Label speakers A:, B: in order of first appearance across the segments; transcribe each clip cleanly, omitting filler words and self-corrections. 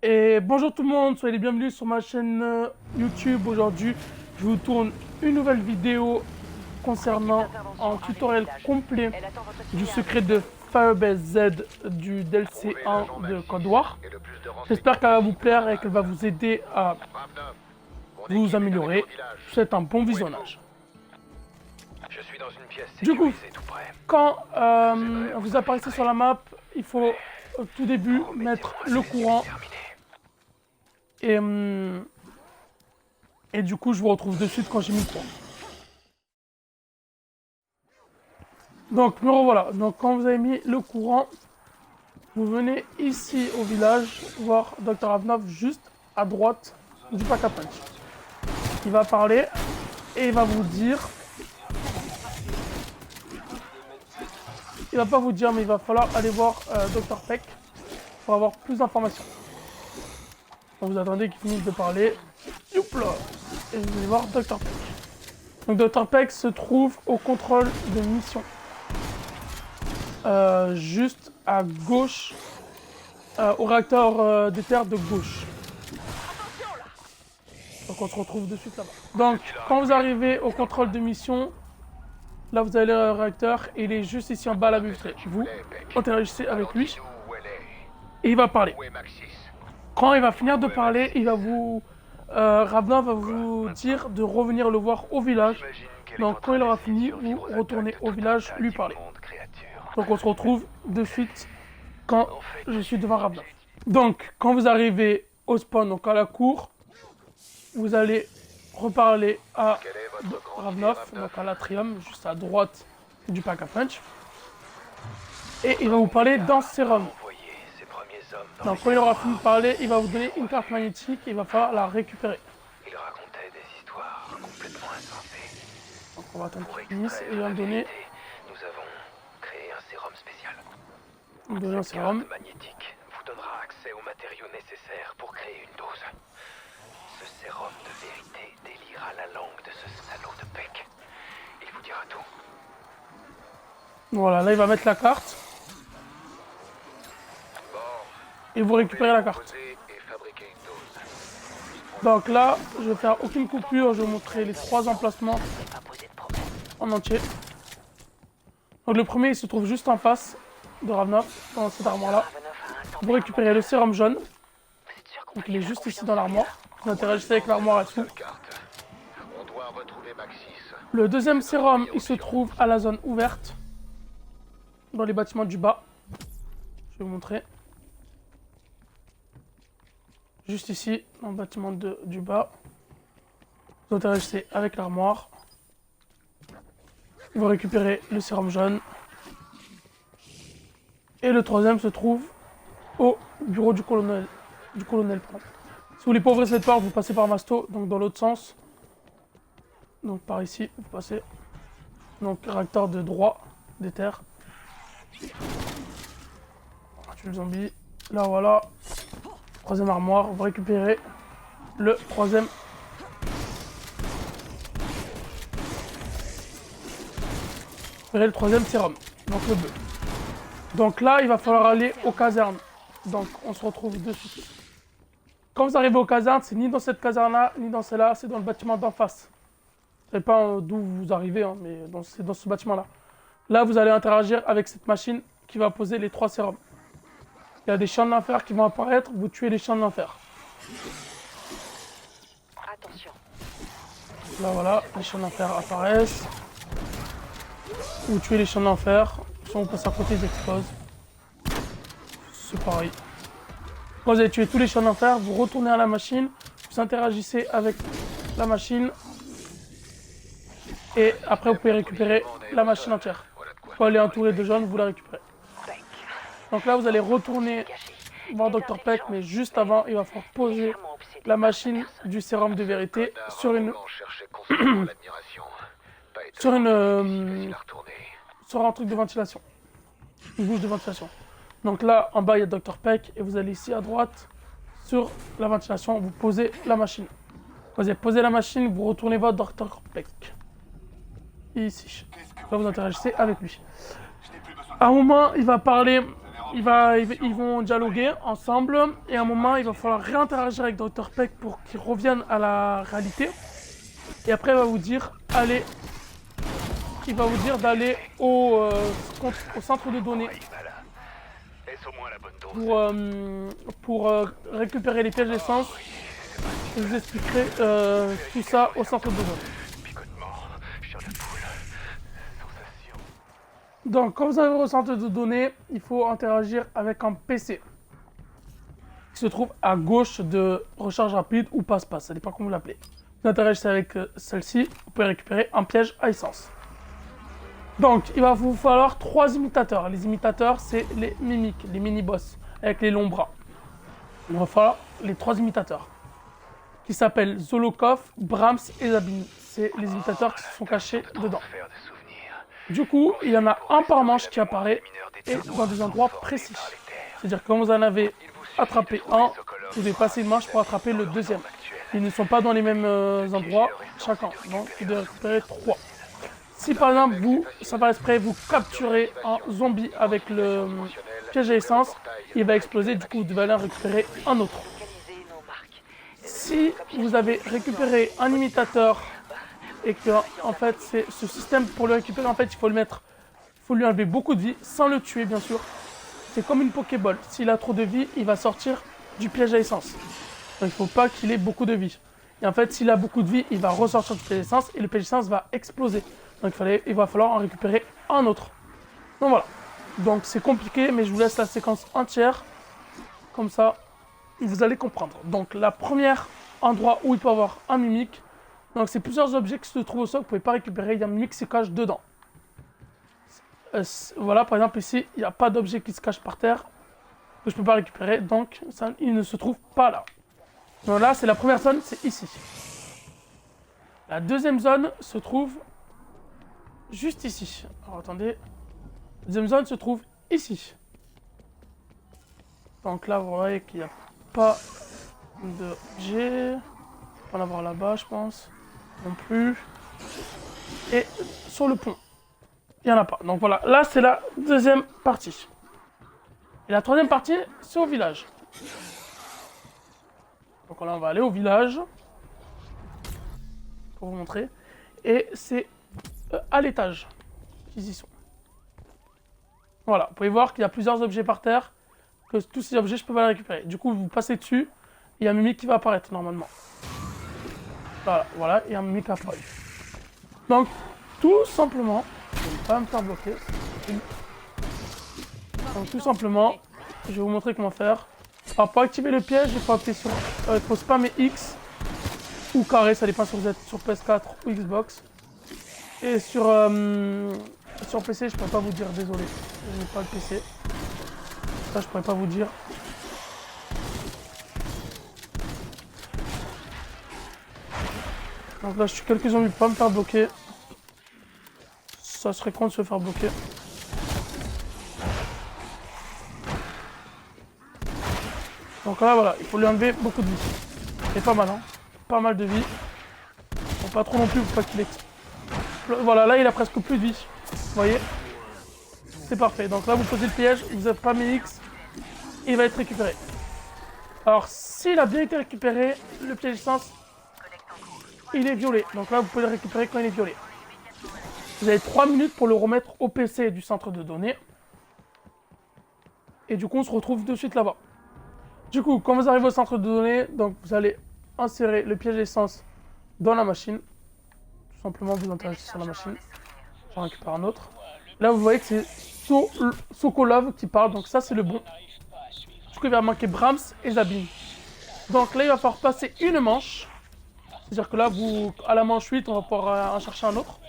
A: Et bonjour tout le monde, soyez les bienvenus sur ma chaîne YouTube. Aujourd'hui, je vous tourne une nouvelle vidéo concernant un tutoriel complet du secret de Firebase Z du DLC 1 de Code War. J'espère qu'elle va vous plaire et qu'elle va vous aider à vous améliorer. Je vous souhaite un bon visionnage.
B: Je suis dans une pièce
A: Du coup,
B: sécurisée tout près.
A: quand vous apparaissez sur la map, il faut au tout début mettre le courant. Et du coup, je vous retrouve de suite quand j'ai mis le courant. Donc, me revoilà. Donc, quand vous avez mis le courant, vous venez ici au village voir Dr Avnov juste à droite du pack à punch. Il va parler et il va vous dire... Il va pas vous dire, mais il va falloir aller voir Dr Peck pour avoir plus d'informations. Donc, vous attendez qu'il finisse de parler. Youpla! Et vous allez voir Dr Peck. Donc Dr Peck se trouve au contrôle de mission. Juste à gauche, au réacteur des terres de gauche. Donc on se retrouve de suite là-bas. Donc quand vous arrivez au contrôle de mission, là vous avez le réacteur et il est juste ici en bas à la baie. Vous interagissez avec lui et il va parler. Quand il va finir de parler, il va vous... Ravna va vous dire de revenir le voir au village. Donc quand il aura fini, vous retournez au village lui parler. Donc on se retrouve de suite quand je suis devant Ravna. Donc quand vous arrivez au spawn, donc à la cour, vous allez reparler à Ravnov, donc à l'atrium, juste à droite du pack à punch. Et il va vous parler dans Serum. Donc quand il aura fini de parler, il va vous donner une carte magnétique et il va falloir la récupérer.
B: Il racontait des histoires complètement insensées.
A: Donc on va attendre qu'il finisse et il va me donner...
B: Nous avons créé un sérum spécial.
A: Il me donne un sérum.
B: Carte magnétique vous donnera accès aux matériaux nécessaires pour créer une dose. Ce sérum de vérité délira la langue de ce salaud de Peck. Il vous dira tout.
A: Voilà, là il va mettre la carte. Et vous récupérez la carte. Donc là, je vais faire aucune coupure, je vais vous montrer les 3 emplacements en entier. Donc le premier, il se trouve juste en face de Ravnov, dans cette armoire-là. Vous récupérez le sérum jaune. Donc il est juste ici dans l'armoire. Vous interagissez avec l'armoire et tout. Le deuxième sérum, il se trouve à la zone ouverte, dans les bâtiments du bas. Je vais vous montrer. Juste ici, dans le bâtiment du bas. Vous interagissez avec l'armoire. Vous récupérez le sérum jaune. Et le troisième se trouve au bureau du colonel. Si vous voulez pas ouvrir cette porte, vous passez par Masto, donc dans l'autre sens. Donc par ici, vous passez. Donc réacteur de droit des terres. On tue le zombie. Là voilà. Troisième armoire, vous récupérez le troisième. Le troisième sérum, donc le bleu. Donc là, il va falloir aller aux casernes. Donc on se retrouve dessus. Quand vous arrivez aux casernes, c'est ni dans cette caserne-là, ni dans celle-là, c'est dans le bâtiment d'en face. Je ne sais pas d'où vous arrivez, hein, mais c'est dans ce bâtiment-là. Là, vous allez interagir avec cette machine qui va poser les 3 sérums. Il y a des champs de l'enfer qui vont apparaître, vous tuez les champs de l'enfer.
C: Attention.
A: Là voilà, les champs de l'enfer apparaissent. Vous tuez les champs de l'enfer, soit on passe à côté, ils explosent. C'est pareil. Quand vous avez tué tous les champs d'enfer, vous retournez à la machine, vous interagissez avec la machine. Et après vous pouvez récupérer la machine entière. Quand elle est entourée de jaune, vous la récupérez. Donc là, vous allez retourner voir Dr Peck, mais juste avant, il va falloir poser la machine du sérum de vérité sur sur un truc de ventilation. Une bouche de ventilation. Donc là, en bas, il y a Dr Peck, et vous allez ici à droite, sur la ventilation, vous posez la machine. Vous avez posé la machine, vous retournez voir Dr Peck. Ici. Là, vous interagissez avec lui. À un moment, il va parler ils vont dialoguer ensemble et à un moment il va falloir réinteragir avec Dr Peck pour qu'il revienne à la réalité. Et après il va vous dire d'aller au centre de données pour récupérer les pièges d'essence. Je vous expliquerai tout ça au centre de données. Donc, quand vous arrivez au centre de données, il faut interagir avec un PC qui se trouve à gauche de recharge rapide ou passe-passe, ça dépend comment vous l'appelez. Vous interagissez avec celle-ci, vous pouvez récupérer un piège à essence. Donc, il va vous falloir 3 imitateurs. Les imitateurs, c'est les mimiques, les mini-boss, avec les longs bras. Il va falloir les 3 imitateurs, qui s'appellent Zolokov, Brahms et Zabin. C'est les imitateurs qui se sont cachés dedans. Du coup, il y en a un par manche qui apparaît et dans des endroits précis. C'est-à-dire que quand vous en avez attrapé un, vous devez passer une manche pour attraper le deuxième. Ils ne sont pas dans les mêmes endroits chacun, donc vous devez récupérer 3. Si par exemple vous, sans faire exprès, vous capturez un zombie avec le piège à essence, il va exploser, du coup vous devez aller en récupérer un autre. Si vous avez récupéré un imitateur et que en fait c'est ce système pour le récupérer, en fait il faut lui enlever beaucoup de vie sans le tuer bien sûr. C'est comme une Pokéball, s'il a trop de vie, il va sortir du piège à essence. Donc il ne faut pas qu'il ait beaucoup de vie. Et en fait s'il a beaucoup de vie, il va ressortir du piège à essence et le piège à essence va exploser. Donc il va falloir en récupérer un autre. Donc voilà. Donc c'est compliqué, mais je vous laisse la séquence entière. Comme ça, vous allez comprendre. Donc la première endroit où il peut y avoir un mimique. Donc c'est plusieurs objets qui se trouvent au sol que vous ne pouvez pas récupérer. Il y a un mimique qui se cache dedans. Voilà, par exemple ici, il n'y a pas d'objet qui se cache par terre. Que je ne peux pas récupérer. Donc ça, il ne se trouve pas là. Donc là, c'est la première zone, c'est ici. La deuxième zone se trouve juste ici. Alors attendez. La deuxième zone se trouve ici. Donc là, vous voyez qu'il n'y a pas d'objet. On va en avoir là-bas, je pense. Non plus. Et sur le pont, il n'y en a pas. Donc voilà, là c'est la deuxième partie. Et la troisième partie, c'est au village. Donc là, on va aller au village. Pour vous montrer. Et c'est à l'étage qu'ils y sont. Voilà, vous pouvez voir qu'il y a plusieurs objets par terre. Que tous ces objets, je peux pas les récupérer. Du coup, vous passez dessus. Il y a un mimique qui va apparaître normalement. Voilà, il y a un mimique qui apparaît. Donc, tout simplement, je ne vais pas me faire bloquer. Donc, tout simplement, je vais vous montrer comment faire. Alors, pour activer le piège, il faut appuyer sur. Il faut spammer X ou carré, ça dépend sur PS4 ou Xbox. Et sur PC, je pourrais pas vous dire, désolé. Je n'ai pas le PC. Ça, je pourrais pas vous dire. Donc là, je suis quelques zombies pour pas me faire bloquer. Ça serait con de se faire bloquer. Donc là, voilà, il faut lui enlever beaucoup de vie. Et pas mal, hein. Pas mal de vie. Bon, pas trop non plus pour pas qu'il explose. Voilà, là, il a presque plus de vie. Vous voyez? C'est parfait. Donc là, vous posez le piège, vous n'avez pas mis X. Il va être récupéré. Alors, s'il a bien été récupéré, le piège essence, il est violet. Donc là, vous pouvez le récupérer quand il est violet. Vous avez 3 minutes pour le remettre au PC du centre de données. Et du coup, on se retrouve de suite là-bas. Du coup, quand vous arrivez au centre de données, donc vous allez insérer le piège d'essence dans la machine. Tout simplement, vous interagissez sur la machine. J'en récupère un autre. Là, vous voyez que c'est Sokolov qui parle. Donc ça, c'est le bon. Du coup, il va manquer Brahms et Zabin. Donc là, il va falloir passer une manche. C'est-à-dire que là, à la manche 8, on va pouvoir en chercher un autre.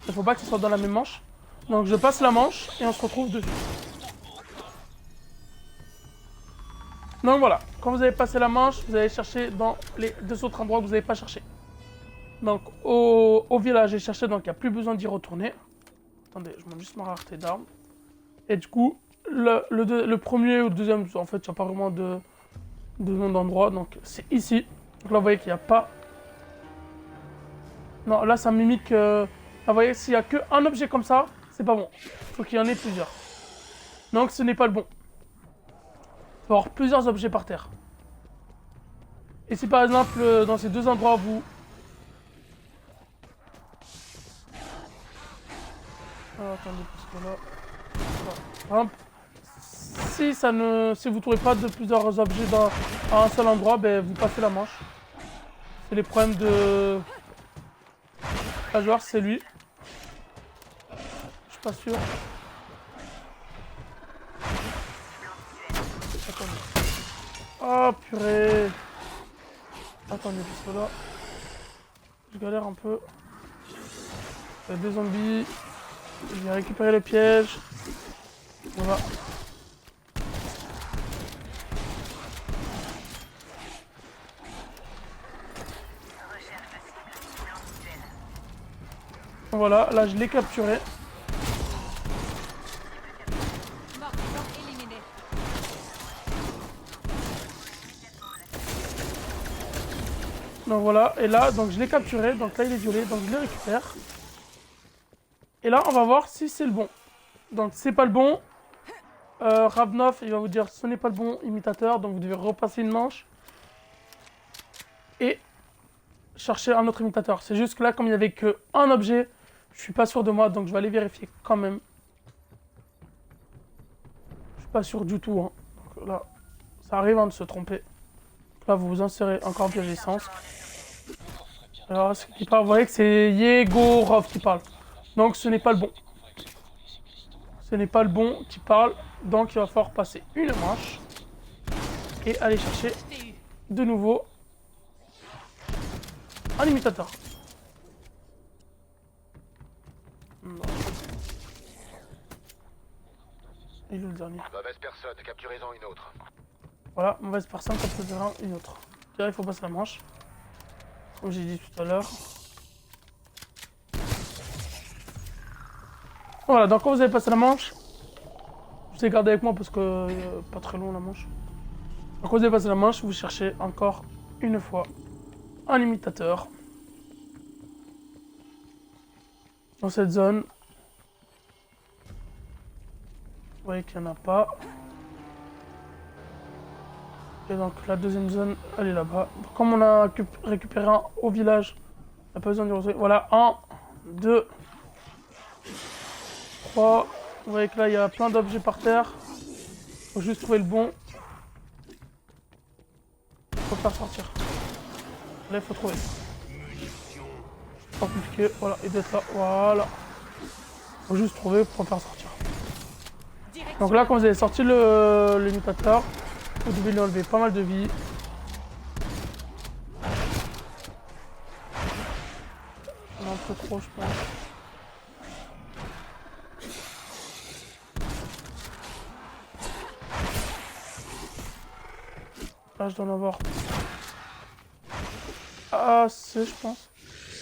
A: Il ne faut pas que ce soit dans la même manche. Donc je passe la manche et on se retrouve dessus. Donc voilà, quand vous avez passé la manche, vous allez chercher dans les 2 autres endroits que vous n'avez pas cherché. Donc au village, j'ai cherché, donc il n'y a plus besoin d'y retourner. Attendez, je monte juste ma rareté d'armes. Et du coup, le premier ou le deuxième, en fait, il n'y a pas vraiment de nom d'endroit. Donc c'est ici. Donc là, vous voyez qu'il n'y a pas... Non, là, ça mimique... Là, vous voyez, s'il n'y a qu'un objet comme ça, c'est pas bon. Il faut qu'il y en ait plusieurs. Donc ce n'est pas le bon. va y avoir plusieurs objets par terre. Et si par exemple, dans ces deux endroits, vous... Ah, attendez, parce que là... Par exemple, si vous ne trouvez pas de plusieurs objets à un seul endroit, ben, vous passez la manche. C'est les problèmes de... La joueur, c'est lui. Je suis pas sûr. Attendez. Oh purée. Attendez, parce que là... Je galère un peu. Il y a des zombies. Je vais récupérer le piège. Voilà. Voilà, là je l'ai capturé. Donc voilà, et là, donc je l'ai capturé, donc là il est violet, donc je le récupère. Et là, on va voir si c'est le bon. Donc c'est pas le bon. Ravnov, il va vous dire ce n'est pas le bon imitateur, donc vous devez repasser une manche. Et chercher un autre imitateur. C'est juste que là, comme il n'y avait qu'un objet, je suis pas sûr de moi, donc je vais aller vérifier quand même. Je suis pas sûr du tout. Hein. Donc là, ça arrive de se tromper. Là, vous vous insérez encore un piège d'essence. Alors, ce qui parle, vous voyez que c'est Yegorov qui parle. Donc, ce n'est pas le bon. Ce n'est pas le bon qui parle. Donc, il va falloir passer une manche. Et aller chercher de nouveau un imitateur. Non. Et le dernier.
B: Mauvaise personne, capturez-en une autre.
A: Voilà, mauvaise personne, capturez-en une autre. Là, il faut passer la manche. Comme j'ai dit tout à l'heure. Voilà, donc quand vous avez passé la manche, vous allez garder avec moi parce que pas très long la manche. Donc quand vous avez passé la manche, vous cherchez encore une fois un imitateur. Dans cette zone. Vous voyez qu'il n'y en a pas. Et donc la deuxième zone, elle est là-bas. Comme on a récupéré un au village, on n'a pas besoin de retrouver. Voilà, 1, 2, 3. Vous voyez que là, il y a plein d'objets par terre. Faut juste trouver le bon. Faut faire sortir. Là, il faut trouver. Pas compliqué. Voilà, et d'être là. Voilà. Faut juste trouver pour faire sortir. Donc là, quand vous avez sorti l'imitateur, vous devez lui enlever pas mal de vie. On a un peu trop, je pense. Là, je dois en avoir assez, je pense.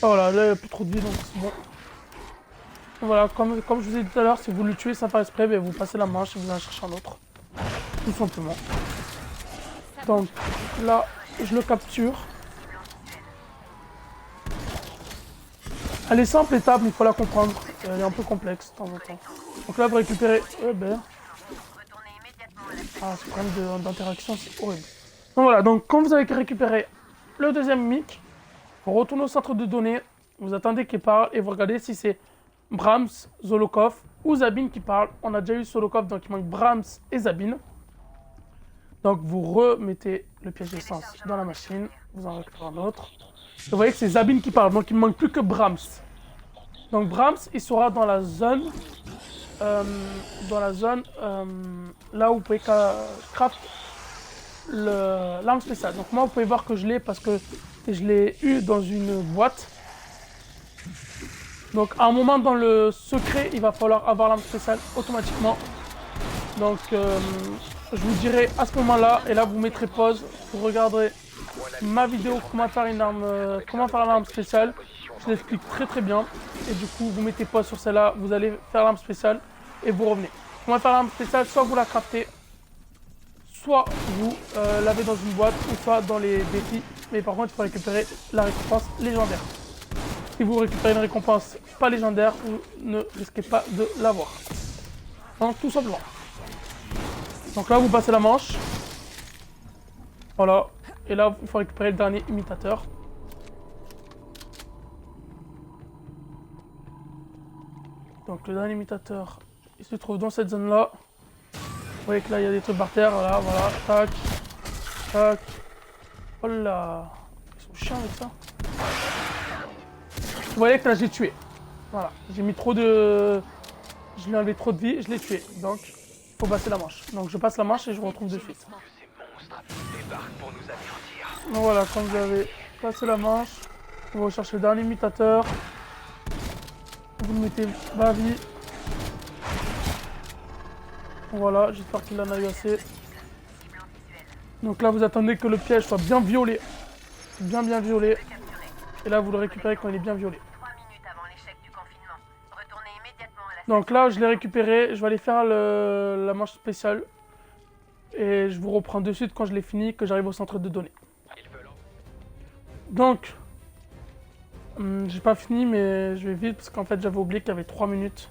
A: Ah, voilà, là, il n'y a plus trop de vie, donc c'est bon. Voilà, comme je vous ai dit tout à l'heure, si vous le tuez sans faire exprès, ben, vous passez la manche et vous allez chercher un autre. Tout simplement. Donc là, je le capture. Elle est simple l'étape, mais il faut la comprendre. Elle est un peu complexe de temps en temps. Donc là, vous récupérez... Ah, ce problème d'interaction, c'est horrible. Donc voilà, donc quand vous avez récupéré le deuxième mic, vous retournez au centre de données, vous attendez qu'il parle et vous regardez si c'est Brahms, Zolokov ou Zabine qui parle. On a déjà eu Zolokov, donc il manque Brahms et Zabine. Donc vous remettez le piège d'essence dans la machine, vous en récupérez un autre. Vous voyez que c'est Zabine qui parle, donc il ne manque plus que Brahms. Donc Brahms, il sera dans la zone, là où vous pouvez craft l'arme spéciale. Donc moi, vous pouvez voir que je l'ai parce que je l'ai eu dans une boîte. Donc à un moment dans le secret, il va falloir avoir l'arme spéciale automatiquement. Donc je vous dirai à ce moment-là, et là vous mettrez pause, vous regarderez ma vidéo comment faire l'arme spéciale. Je l'explique très très bien. Et du coup vous mettez pause sur celle-là, vous allez faire l'arme spéciale et vous revenez. Comment faire l'arme spéciale, soit vous la craftez, soit vous l'avez dans une boîte, ou soit dans les défis. Mais par contre il faut récupérer la récompense légendaire. Si vous récupérez une récompense pas légendaire, vous ne risquez pas de l'avoir. Donc tout simplement. Donc là vous passez la manche, Voilà. Et là, il faut récupérer le dernier imitateur. Donc le dernier imitateur, il se trouve dans cette zone-là. Vous voyez que là, il y a des trucs par terre. Voilà, voilà. Tac. Tac. Oh là. Ils sont chiants avec ça. Vous voyez que là, j'ai tué. Voilà. J'ai mis trop de... Je lui ai enlevé trop de vie, je l'ai tué. Donc, il faut passer la manche. Donc je passe la manche et je vous retrouve de suite. Donc voilà, quand vous avez passé la manche, vous recherchez le dernier imitateur. Vous le mettez bas vie. Voilà, j'espère qu'il en a eu assez. Donc là, vous attendez que le piège soit bien violet. Bien violet. Et là, vous le récupérez quand il est bien violet. Donc là, je l'ai récupéré. Je vais aller faire la manche spéciale. Et je vous reprends de suite quand je l'ai fini, que j'arrive au centre de données. Donc, j'ai pas fini, mais je vais vite parce qu'en fait, j'avais oublié qu'il y avait 3 minutes.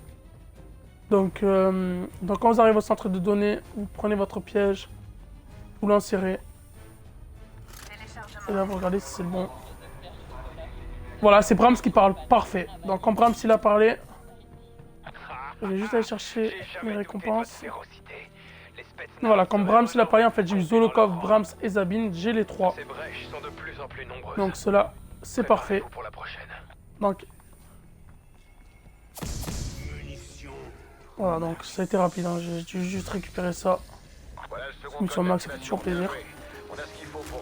A: Donc quand vous arrivez au centre de données, vous prenez votre piège, vous l'insérez. Et là, vous regardez si c'est le bon. Voilà, c'est Brahms qui parle. Parfait. Donc quand Brahms il a parlé, je vais juste aller chercher mes récompenses. Voilà, quand Brahms il a parlé, en fait, j'ai eu Zolokov, Brahms et Zabine. J'ai les 3. Donc cela, c'est parfait. Donc... Voilà, donc ça a été rapide, hein. J'ai dû juste récupérer ça. Mission max, ça fait toujours plaisir.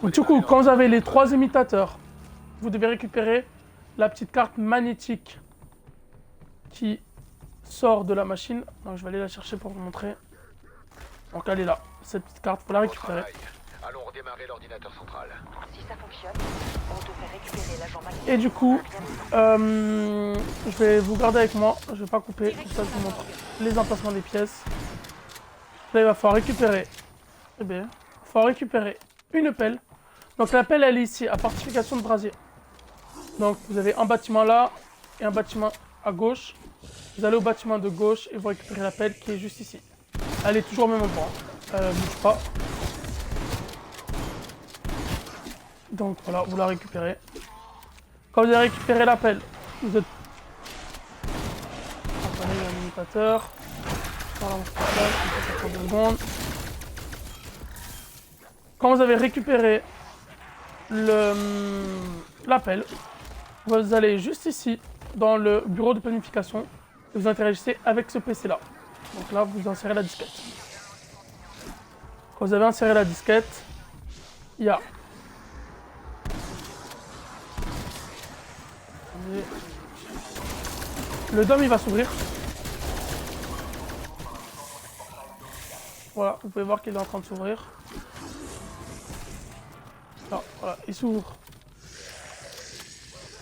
A: Donc, du coup, quand vous avez les 3 imitateurs, vous devez récupérer la petite carte magnétique qui sort de la machine. Donc je vais aller la chercher pour vous montrer. Donc elle est là, cette petite carte, il faut la récupérer.
B: Allons redémarrer l'ordinateur central.
C: Si ça fonctionne, on devrait récupérer l'agent magnétique.
A: Et du coup, je vais vous garder avec moi, je vais pas couper, comme ça je vous montre les emplacements des pièces. Là il va falloir récupérer, eh bien, il va falloir récupérer une pelle. Donc la pelle elle est ici, à fortification de brasier. Donc vous avez un bâtiment là et un bâtiment à gauche. Vous allez au bâtiment de gauche et vous récupérez la pelle qui est juste ici. Elle est toujours au même endroit, elle bouge pas. Donc voilà, vous la récupérez. Quand vous avez récupéré la pelle, vous êtes... Attendez, il y a un imitateur. Voilà, on se passe, ça prend 2 secondes. Quand vous avez récupéré la pelle, vous allez juste ici, dans le bureau de planification, et vous interagissez avec ce PC là. Donc là, vous insérez la disquette. Quand vous avez inséré la disquette, il y a... Le DOM il va s'ouvrir. Voilà, vous pouvez voir qu'il est en train de s'ouvrir. Voilà, il s'ouvre.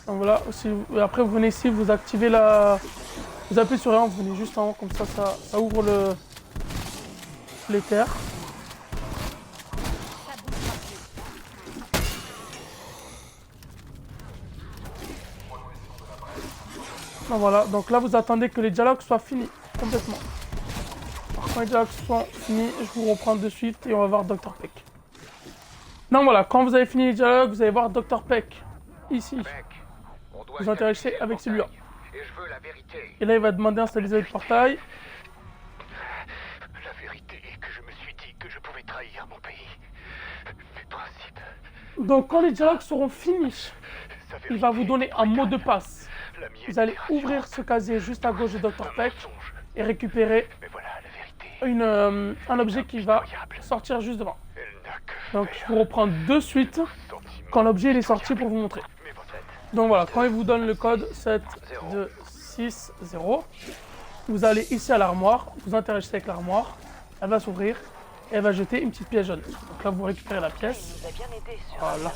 A: Donc voilà, après vous venez ici, vous activez la... Vous appuyez sur rien, vous venez juste en haut, comme ça ouvre l'éther. Donc voilà, donc là vous attendez que les dialogues soient finis, complètement. Alors, quand les dialogues sont finis, je vous reprends de suite et on va voir Dr Peck. Donc voilà, quand vous avez fini les dialogues, vous allez voir Dr Peck, ici. Vous interagissez avec celui-là. Et là il va demander d'installer le portail.
B: La vérité est que je me suis dit que je pouvais trahir mon pays. Mes principes.
A: Donc quand les dialogues seront finis, il va vous donner un mot de passe. Vous allez ouvrir ce casier juste à gauche de Dr Peck et récupérer un objet qui va sortir juste devant. Donc je vous reprends de suite quand l'objet est sorti pour vous montrer. Donc voilà, quand il vous donne le code 7260, vous allez ici à l'armoire, vous interagissez avec l'armoire, elle va s'ouvrir et elle va jeter une petite pièce jaune. Donc là vous récupérez la pièce. Voilà.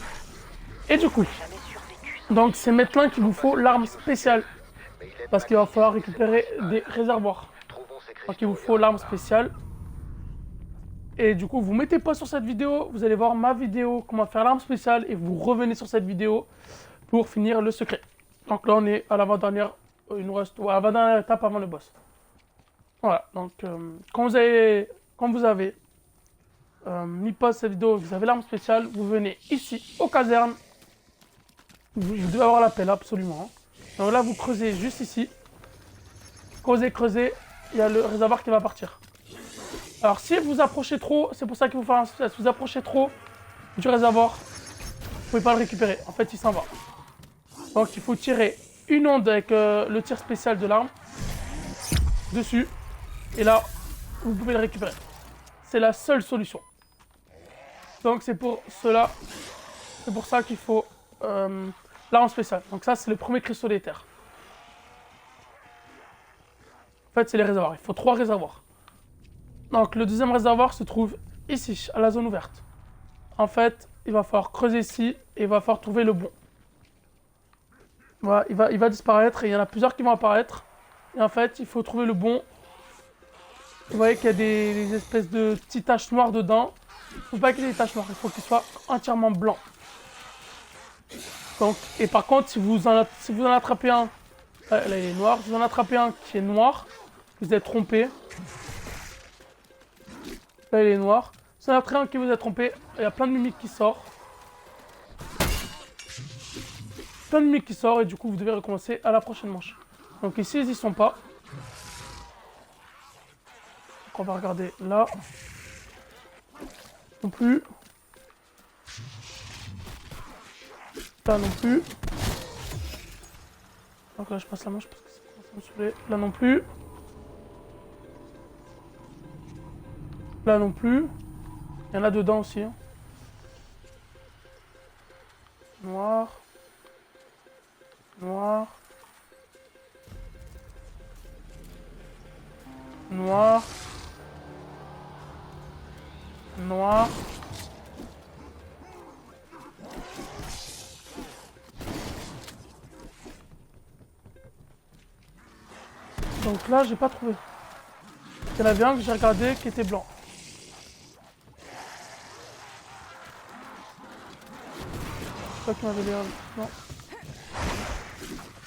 A: Et du coup, donc c'est maintenant qu'il vous faut l'arme spéciale. Parce qu'il va falloir récupérer des réservoirs. Donc il vous faut l'arme spéciale. Et du coup, vous mettez pas sur cette vidéo, vous allez voir ma vidéo, comment faire l'arme spéciale, et vous revenez sur cette vidéo pour finir le secret. Donc là, on est à l'avant-dernière, il nous reste, à l'avant-dernière étape avant le boss. Voilà, donc quand vous avez mis pause cette vidéo, vous avez l'arme spéciale, vous venez ici, aux casernes. Vous devez avoir l'appel, absolument. Donc là, vous creusez juste ici. Creusez, il y a le réservoir qui va partir. Alors, si vous approchez trop, c'est pour ça qu'il faut faire un spécial. Si vous approchez trop du réservoir, vous ne pouvez pas le récupérer. En fait, il s'en va. Donc, il faut tirer une onde avec le tir spécial de l'arme dessus. Et là, vous pouvez le récupérer. C'est la seule solution. Donc, c'est pour cela. C'est pour ça qu'il faut l'arme spéciale. Donc, ça, c'est le premier cristaux d'éther. En fait, c'est les réservoirs. Il faut 3 réservoirs. Donc, le deuxième réservoir se trouve ici, à la zone ouverte. En fait, il va falloir creuser ici et il va falloir trouver le bon. Voilà, il va disparaître et il y en a plusieurs qui vont apparaître. Et en fait, il faut trouver le bon. Vous voyez qu'il y a des espèces de petites taches noires dedans. Il ne faut pas qu'il y ait des taches noires, il faut qu'il soit entièrement blanc. Donc, et par contre, si vous en attrapez un, là il est noir, si vous en attrapez un qui est noir, vous êtes trompé. Là, il est noir. C'est un train qui vous a trompé. Il y a plein de mimiques qui sortent. Plein de mimiques qui sortent et du coup, vous devez recommencer à la prochaine manche. Donc ici, ils n'y sont pas. Donc, on va regarder là. Non plus. Là non plus. Donc là, je passe la manche parce que ça commence à me saouler. Là non plus. Là non plus. Il y en a dedans aussi. Hein. Noir. Noir. Noir. Noir. Donc là, j'ai pas trouvé. Il y en avait un que j'ai regardé qui était blanc. Qui m'avait l'air. Non.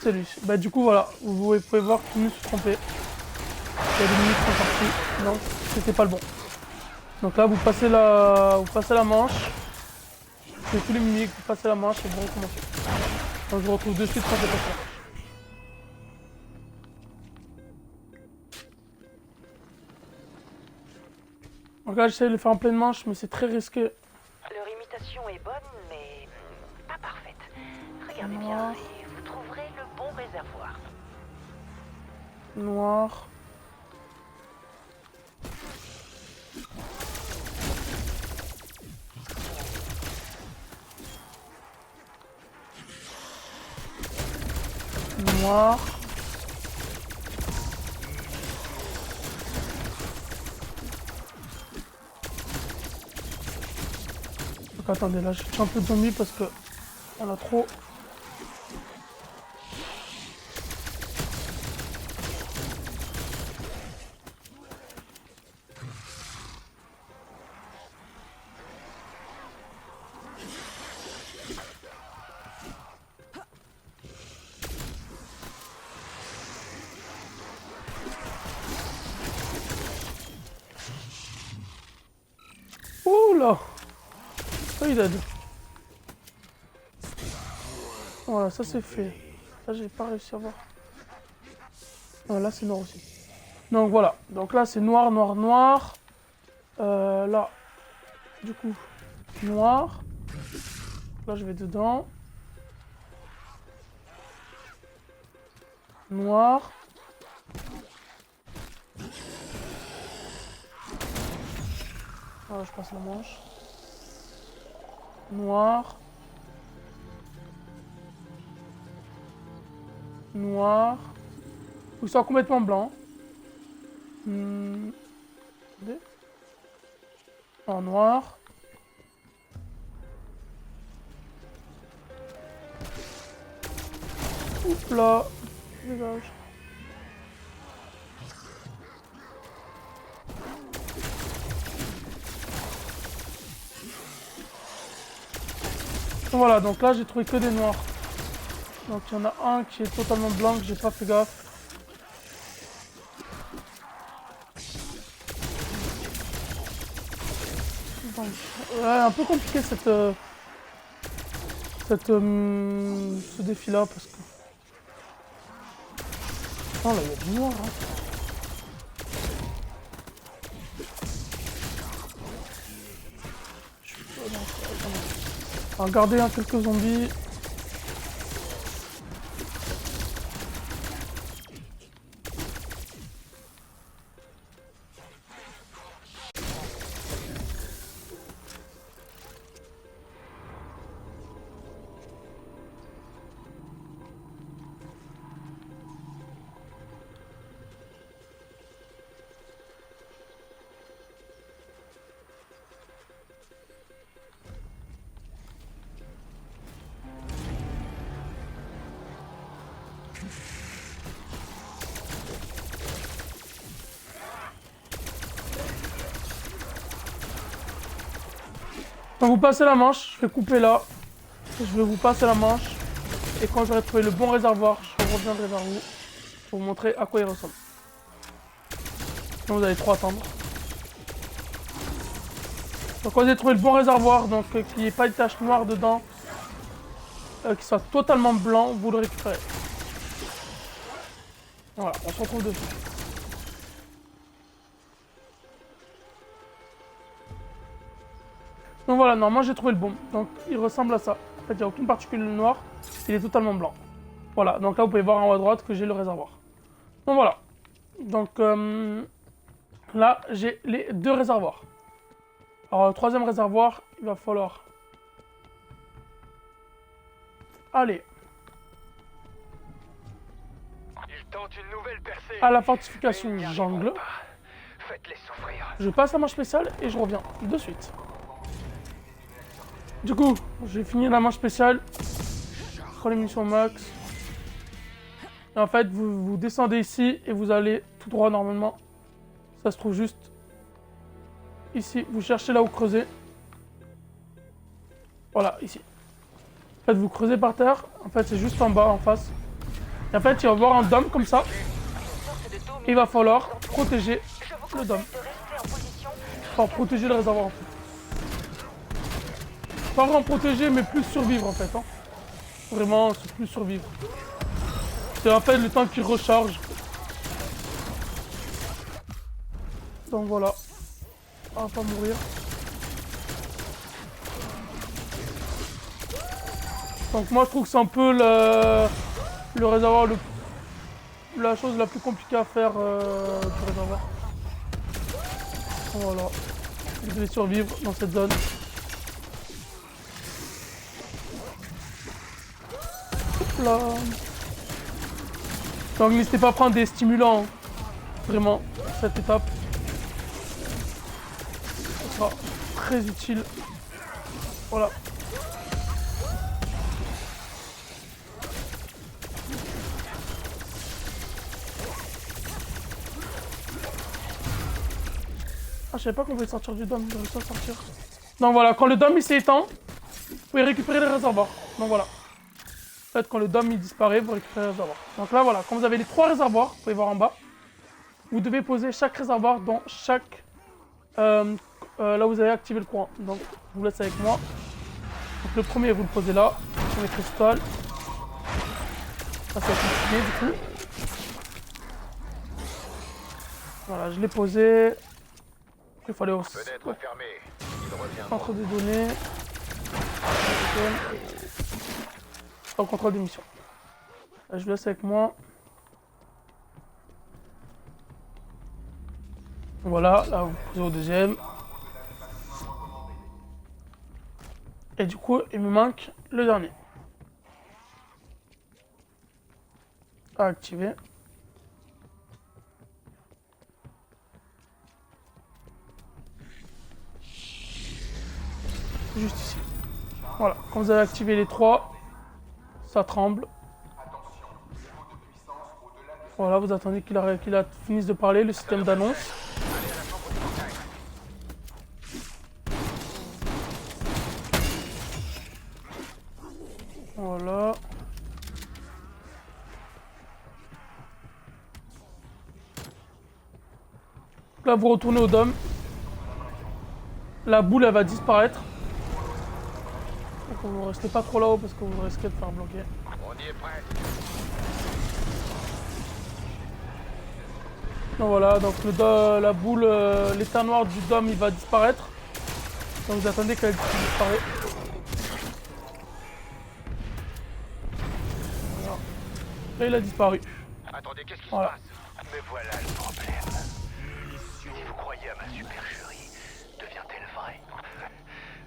A: C'est lui. Bah du coup voilà, vous pouvez voir que je me suis trompé. Il y a des mimiques qui sont partis. Non, c'était pas le bon. Donc là vous passez la manche. C'est tous les mimiques, vous passez la manche et vous recommencez. Donc je vous retrouve de suite quand c'est passé. Donc là j'essaie de le faire en pleine manche mais c'est très risqué.
C: Leur imitation est bonne, mais pas parfaite. Regardez bien et vous trouverez le bon réservoir.
A: Noir. Noir. Donc attendez, là je tue un peu de zombies parce que on a trop. Ouh là! Oh, il a deux. Voilà, ça c'est fait. Là, j'ai pas réussi à voir. Là, c'est noir aussi. Donc voilà. Donc là, c'est noir, noir, noir. Là, du coup, noir. Là, je vais dedans. Noir. Voilà, je passe la manche. Noir. Noir. Ou soit complètement blanc. En noir. Oups là. Dégage. Voilà, donc là j'ai trouvé que des noirs. Donc il y en a un qui est totalement blanc que j'ai pas fait gaffe. Ouais, un peu compliqué ce défi-là parce que... Oh là, il y a du noir, hein. On va regarder hein, quelques zombies. Quand vous passez la manche, je vais couper là. Je vais vous passer la manche. Et quand j'aurai trouvé le bon réservoir, je reviendrai vers vous pour vous montrer à quoi il ressemble. Sinon vous allez trop attendre. Donc quand vous avez trouvé le bon réservoir, donc qu'il n'y ait pas de tache noire dedans, qu'il soit totalement blanc, vous le récupérez. Voilà, on se retrouve dessus. Donc voilà, normalement j'ai trouvé le bon. Donc il ressemble à ça. En fait, il n'y a aucune particule noire, il est totalement blanc. Voilà, donc là vous pouvez voir en haut à droite que j'ai le réservoir. Donc voilà. Donc là j'ai les deux réservoirs. Alors le troisième réservoir, il va falloir aller
B: Ils tentent une nouvelle percée.
A: à la fortification
B: Mais ils n'y
A: jungle.
B: arriveront pas. Faites-les souffrir.
A: Je passe la manche spéciale et je reviens de suite. Du coup, j'ai fini la manche spéciale. Je prends les munitions max. Et en fait, vous descendez ici et vous allez tout droit normalement. Ça se trouve juste ici. Vous cherchez là où creuser. Voilà, ici. En fait, vous creusez par terre. En fait, c'est juste en bas, en face. Et en fait, il va y avoir un dôme comme ça. Et il va falloir protéger le dôme. Pour protéger le réservoir en fait. Pas vraiment protéger, mais plus survivre en fait. Hein. Vraiment, c'est plus survivre. C'est en fait le temps qu'il recharge. Donc voilà. On va pas mourir. Donc moi je trouve que c'est un peu le réservoir, la chose la plus compliquée à faire du réservoir. Voilà. Vous devez survivre dans cette zone. Hop là. Donc n'hésitez pas à prendre des stimulants. Hein. Vraiment, cette étape. Ça sera très utile. Voilà. Ah, je savais pas qu'on pouvait sortir du dôme, j'ai réussi à sortir. Donc voilà, quand le dôme il s'étend, vous pouvez récupérer le réservoir. Donc voilà. En fait, quand le dôme il disparaît, vous récupérez le réservoir. Donc là, voilà, quand vous avez les 3 réservoirs, vous pouvez voir en bas, vous devez poser chaque réservoir dans chaque... là où vous avez activé le courant. Donc, je vous laisse avec moi. Donc le premier, vous le posez là, sur les cristals. Ça, c'est compliqué du coup. Voilà, je l'ai posé. Il fallait au centre des données. Au contrôle des missions. Là, je vous laisse avec moi. Voilà, là vous posez au deuxième. Et du coup, il me manque le dernier. À activer. Juste ici. Voilà, quand vous avez activé les 3, ça tremble. Voilà, vous attendez qu'il finisse de parler, le système d'annonce. Voilà. Là, vous retournez au dôme. la boule elle va disparaître. Donc vous ne restez pas trop là-haut parce que vous risquez de faire bloquer.
B: On y est prêt.
A: Donc voilà, donc la boule, l'état noir du dôme il va disparaître. Donc vous attendez qu'elle disparaisse. Voilà. Là il a disparu.
B: Attendez, qu'est-ce qui
A: Voilà.
B: se passe? Mais voilà le problème. Si vous croyez à ma supercherie, devient-elle vraie?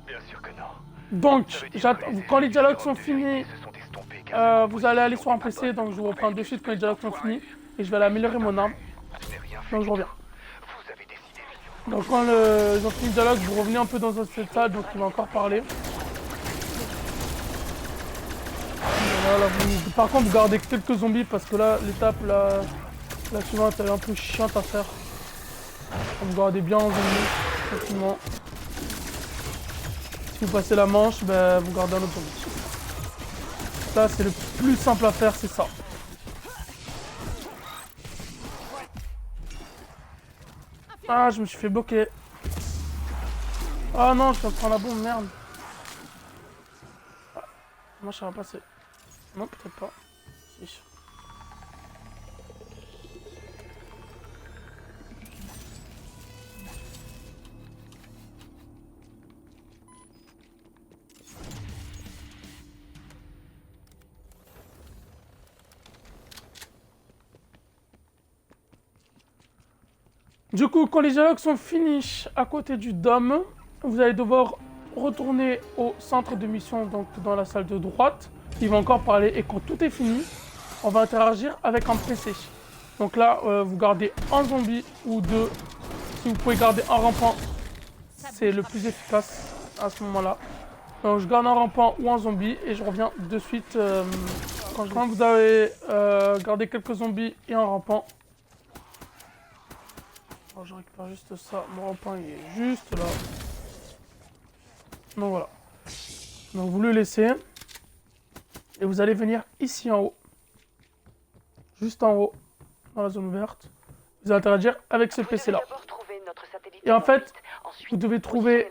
B: Bien sûr que non.
A: Donc,
B: Ça veut dire que
A: quand les dialogues
B: sérums
A: sont
B: de
A: finis,
B: vérité se sont estompés car
A: vous allez aller sur un PC, donc je vous reprends de suite quand les dialogues sont finis. Et je vais aller améliorer mon arme.
B: je n'ai rien fait.
A: Donc je reviens.
B: Vous avez décidé.
A: Donc quand ils ont fini le dialogue, vous revenez un peu dans cette salle, donc il va encore parler. Voilà, par contre, vous gardez quelques zombies parce que là, l'étape la suivante, elle est un peu chiante à faire. Vous gardez bien en zombies, tranquillement. Si vous passez la manche, ben, vous gardez un autre zombie. Ça, c'est le plus simple à faire, c'est ça. Ah, je me suis fait bloquer. Ah non, je viens de prendre la bombe, merde. Ah, moi, ça va passer. Non, peut-être pas. Si. Du coup, quand les dialogues sont finis à côté du dôme, vous allez devoir retourner au centre de mission, donc dans la salle de droite. Il va encore parler et quand tout est fini, on va interagir avec un PC. Donc là, vous gardez un zombie ou deux. Si vous pouvez garder un rampant, c'est le plus efficace à ce moment-là. Donc je garde un rampant ou un zombie et je reviens de suite quand vous avez gardé quelques zombies et un rampant. Alors, je récupère juste ça, mon rampant il est juste là. Donc voilà. Donc vous le laissez. Et vous allez venir ici en haut. Juste en haut, dans la zone verte. Vous allez interagir avec ce PC là. Et en fait, vous devez trouver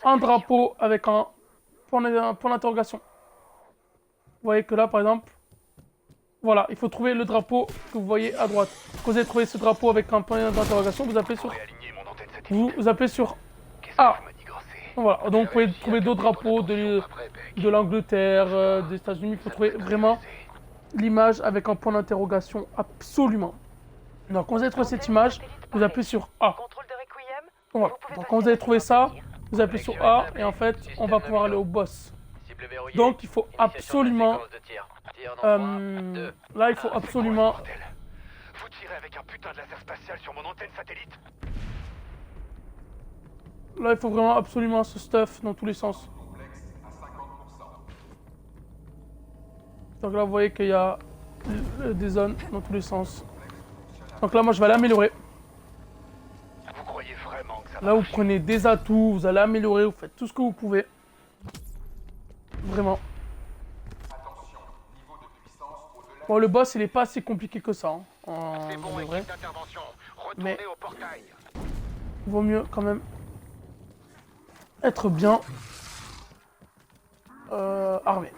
A: un drapeau avec un point d'interrogation. Vous voyez que là par exemple, voilà, il faut trouver le drapeau que vous voyez à droite. Quand vous avez trouvé ce drapeau avec un point d'interrogation, vous appelez sur... Vous appelez sur A. Voilà, donc vous pouvez trouver d'autres drapeaux de l'Angleterre, des États-Unis. Il faut trouver vraiment l'image avec un point d'interrogation absolument. Donc quand vous avez trouvé cette image, vous appuyez sur A. Voilà. Donc quand vous avez trouvé ça, vous appuyez sur A et en fait, on va pouvoir aller au boss. Donc il faut absolument... là, il faut absolument...
B: Vous tirez avec un putain de laser spatial sur mon antenne satellite?
A: Là, il faut vraiment absolument ce stuff dans tous les sens. Donc là, vous voyez qu'il y a des zones dans tous les sens. Donc là, moi, je vais l'améliorer.
B: Vous croyez vraiment que ça
A: Là, vous prenez des atouts, vous allez améliorer, vous faites tout ce que vous pouvez. Vraiment. Bon, le boss, il est pas assez compliqué que ça. Hein,
B: C'est bon, équipe d'intervention. Retournez au portail.
A: Vaut mieux quand même être bien armé.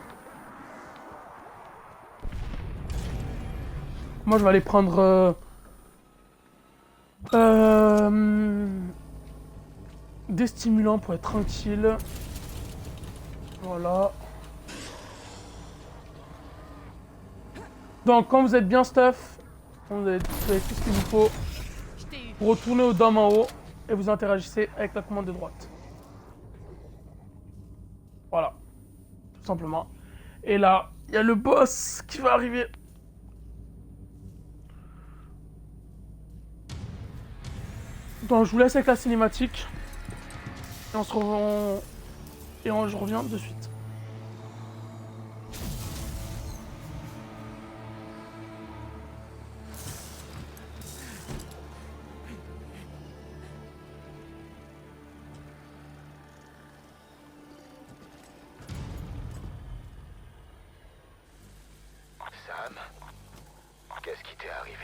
A: Moi, je vais aller prendre des stimulants pour être tranquille. Voilà. Donc, quand vous êtes bien stuff, vous avez tout ce qu'il vous faut. Vous retournez au dôme en haut et vous interagissez avec la commande de droite. Voilà. Tout simplement. Et là, il y a le boss qui va arriver. Donc, je vous laisse avec la cinématique. Et on se revoit. Et je reviens de suite.
B: Sam, qu'est-ce qui t'est arrivé?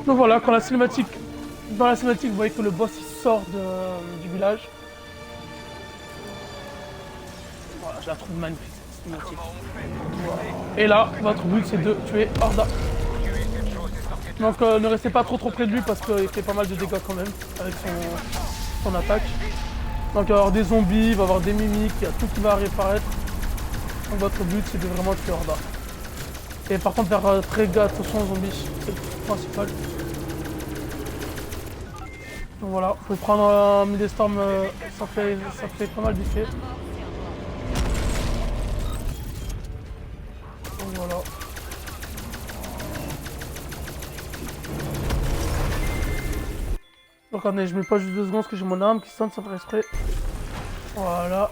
A: Donc voilà, quand la cinématique, dans la cinématique, vous voyez que le boss il sort du village. Voilà, je la trouve magnifique cette cinématique. Voilà. Et là, votre but c'est de tuer Horda. Donc ne restez pas trop près de lui parce qu'il fait pas mal de dégâts quand même avec son attaque. Donc il va y avoir des zombies, il va y avoir des mimiques, il y a tout qui va réapparaître. Donc votre but c'est de vraiment tuer Horda. Et par contre faire très gaffe attention aux zombies, c'est le principal. Donc voilà, vous pouvez prendre un Midestorm, ça fait pas mal d'effet. Donc voilà. Donc attendez, je mets pas juste 2 secondes parce que j'ai mon arme qui sonne sans faire exprès. Voilà.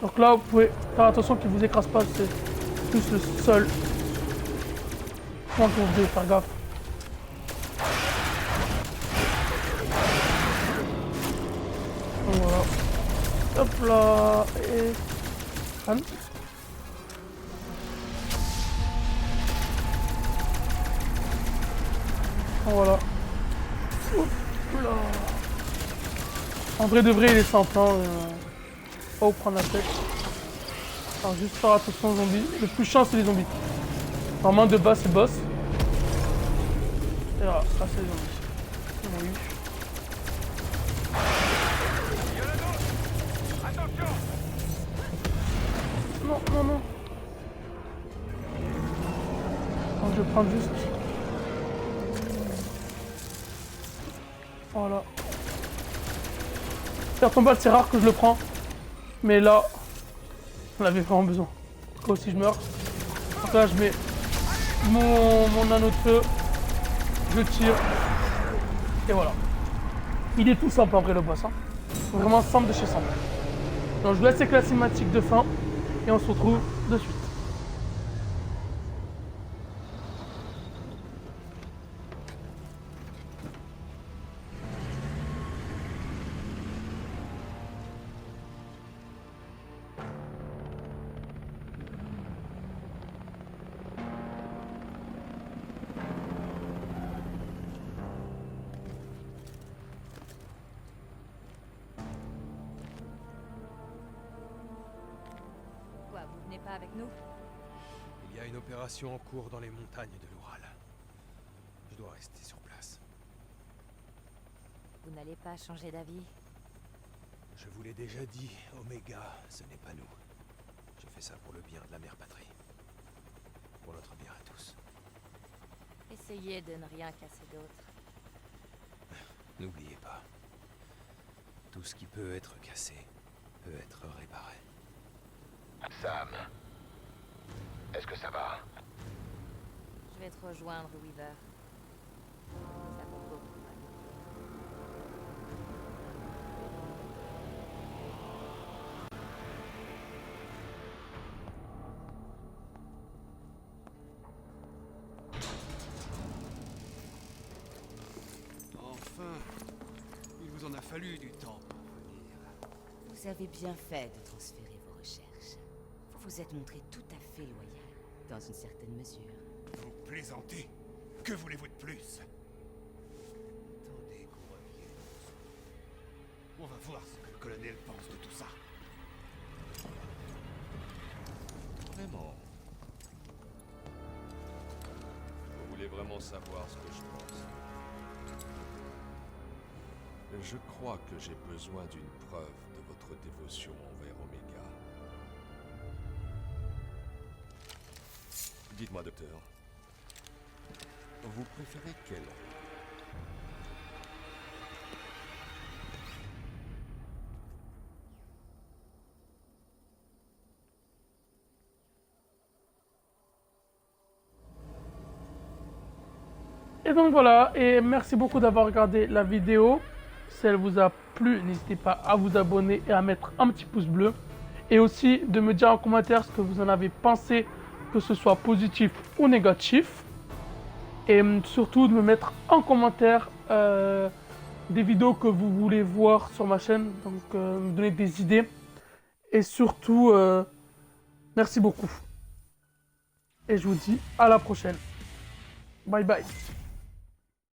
A: Donc là, vous pouvez faire attention qu'il vous écrase pas, c'est plus le seul point que vous devez faire gaffe. Donc voilà. Hop là. Et... calme. Donc voilà. Hop là. En vrai de vrai, il est simple, hein. Pas vous prendre la tête. Alors juste faire attention aux zombies. Le plus chiant c'est les zombies. Normalement de base c'est le boss. Et voilà, ça c'est les zombies. Oui. Non, non, non. Donc, je vais prendre juste. Voilà. Carton balle c'est rare que je le prends. Mais là, on avait vraiment besoin. Quand si je meurs. Donc là je mets mon anneau de feu. Je tire. Et voilà. Il est tout simple en vrai le boss. Hein. Vraiment simple de chez simple. Donc je vous laisse avec la cinématique de fin. Et on se retrouve de suite.
C: Quoi, vous venez pas avec nous?
D: Il y a une opération en cours dans les montagnes de l'Oural. Je dois rester sur place.
C: Vous n'allez pas changer d'avis?
D: Je vous l'ai déjà dit, Omega, ce n'est pas nous. Je fais ça pour le bien de la mère patrie. Pour notre bien à tous.
C: Essayez de ne rien casser d'autre.
D: N'oubliez pas. Tout ce qui peut être cassé peut être réparé.
B: Sam, est-ce que ça va?
C: Je vais te rejoindre, Weaver. Ça vaut beaucoup.
D: Enfin, il vous en a fallu du temps pour venir.
E: Vous avez bien fait de transférer vos recherches. Vous vous êtes montré tout à fait loyal, dans une certaine mesure.
D: Vous plaisantez? Que voulez-vous de plus? Attendez qu'on revienne. On va voir ce que le colonel pense de tout ça.
F: Vraiment? Vous voulez vraiment savoir ce que je pense? Je crois que j'ai besoin d'une preuve de votre dévotion envers Omega. Dites-moi, docteur. Vous préférez quel nom?
A: Et donc voilà, et merci beaucoup d'avoir regardé la vidéo. Si elle vous a plu, n'hésitez pas à vous abonner et à mettre un petit pouce bleu. Et aussi de me dire en commentaire ce que vous en avez pensé, que ce soit positif ou négatif. Et surtout de me mettre en commentaire des vidéos que vous voulez voir sur ma chaîne. Donc me donner des idées. Et surtout, merci beaucoup. Et je vous dis à la prochaine. Bye bye.